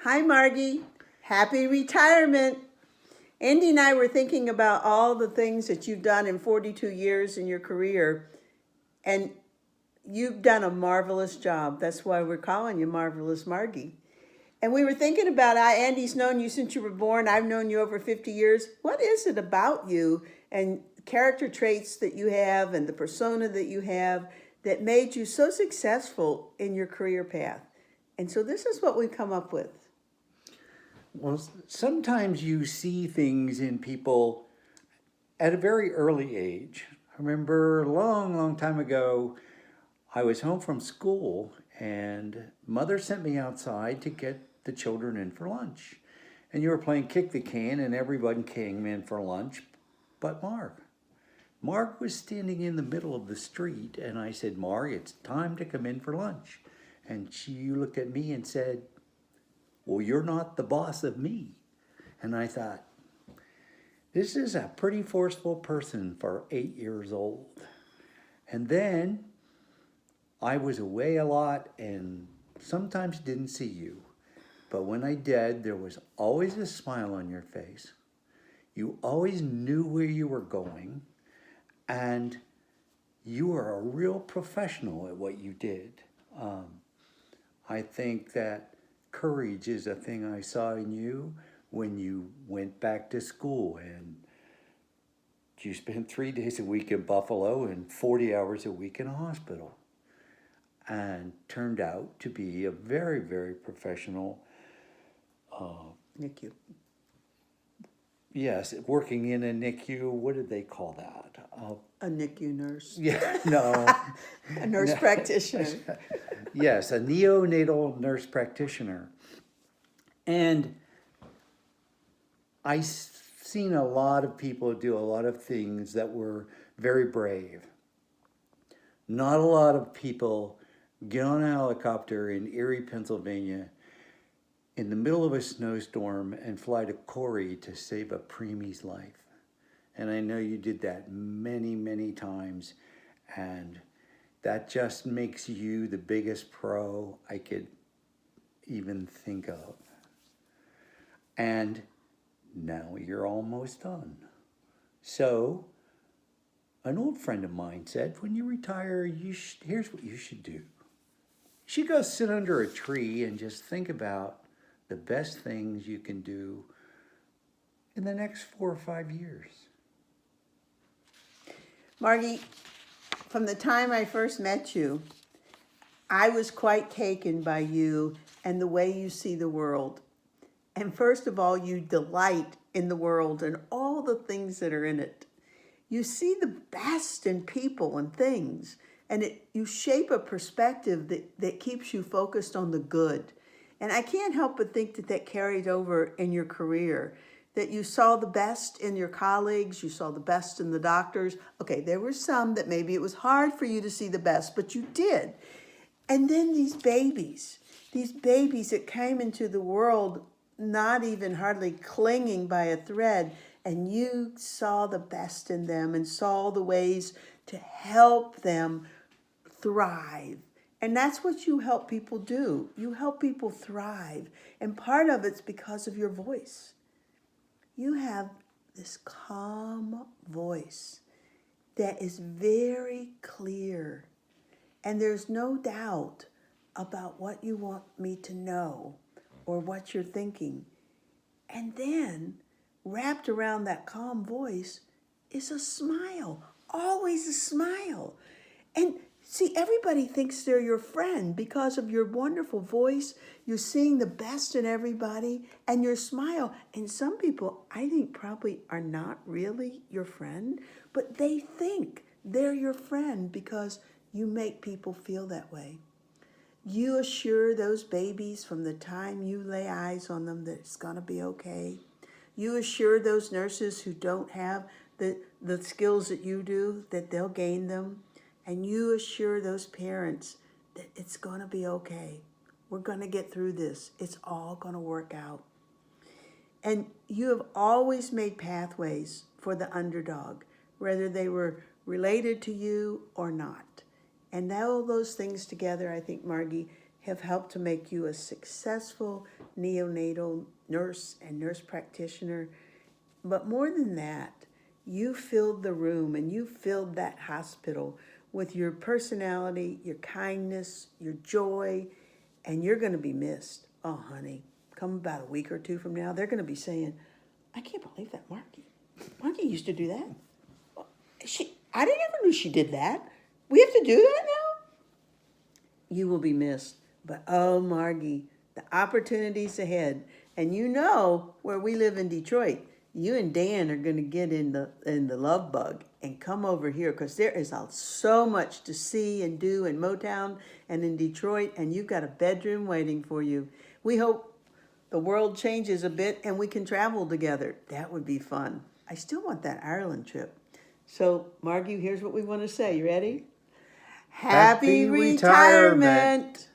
Hi, Margie. Happy retirement. Andy and I were thinking about all the things that you've done in 42 years in your career, and you've done a marvelous job. That's why we're calling you Marvelous Margie. And we were thinking about how Andy's known you since you were born. I've known you over 50 years. What is it about you and character traits that you have and the persona that you have that made you so successful in your career path? And so this is what we've come up with. Well, sometimes you see things in people at a very early age. I remember a long, long time ago, I was home from school and mother sent me outside to get the children in for lunch. And you were playing kick the can and everyone came in for lunch but Mark. Mark was standing in the middle of the street and I said, Mark, it's time to come in for lunch. And she looked at me and said, well, you're not the boss of me. And I thought, this is a pretty forceful person for 8 years old. And then I was away a lot and sometimes didn't see you. But when I did, there was always a smile on your face. You always knew where you were going. And you were a real professional at what you did. I think that courage is a thing I saw in you when you went back to school and you spent 3 days a week in Buffalo and 40 hours a week in a hospital and turned out to be a very, very professional. NICU. Yes, working in a NICU, what did they call that? A NICU nurse. Yeah, no. A nurse practitioner. Yes, a neonatal nurse practitioner. And I've seen a lot of people do a lot of things that were very brave. Not a lot of people get on a helicopter in Erie, Pennsylvania, in the middle of a snowstorm and fly to Corey to save a preemie's life. And I know you did that many, many times. And that just makes you the biggest pro I could even think of. And now you're almost done. So, an old friend of mine said, when you retire, here's what you should do. You should go sit under a tree and just think about the best things you can do in the next 4 or 5 years. Margie, from the time I first met you, I was quite taken by you and the way you see the world. And first of all, you delight in the world and all the things that are in it. You see the best in people and things, and you shape a perspective that keeps you focused on the good. And I can't help but think that carried over in your career, that you saw the best in your colleagues, you saw the best in the doctors. Okay, there were some that maybe it was hard for you to see the best, but you did. And then these babies that came into the world not even hardly clinging by a thread, and you saw the best in them and saw the ways to help them thrive. And that's what you help people do. You help people thrive. And part of it's because of your voice. You have this calm voice that is very clear. And there's no doubt about what you want me to know or what you're thinking. And then wrapped around that calm voice is a smile, always a smile. And see, everybody thinks they're your friend because of your wonderful voice. You're seeing the best in everybody and your smile. And some people, I think, probably are not really your friend, but they think they're your friend because you make people feel that way. You assure those babies from the time you lay eyes on them that it's going to be okay. You assure those nurses who don't have the skills that you do that they'll gain them. And you assure those parents that it's going to be okay. We're going to get through this. It's all going to work out. And you have always made pathways for the underdog, whether they were related to you or not. And all those things together, I think, Margie, have helped to make you a successful neonatal nurse and nurse practitioner. But more than that, you filled the room and you filled that hospital with your personality, your kindness, your joy, and you're going to be missed. Oh, honey, come about a week or two from now, they're going to be saying, I can't believe that Margie used to do that. I didn't ever knew she did that. We have to do that now? You will be missed. But oh, Margie, the opportunities ahead. And you know where we live in Detroit, you and Dan are going to get in the love bug and come over here because there is so much to see and do in Motown and in Detroit, and you've got a bedroom waiting for you. We hope the world changes a bit and we can travel together. That would be fun. I still want that Ireland trip. So, Margie, here's what we want to say. You ready? Happy retirement.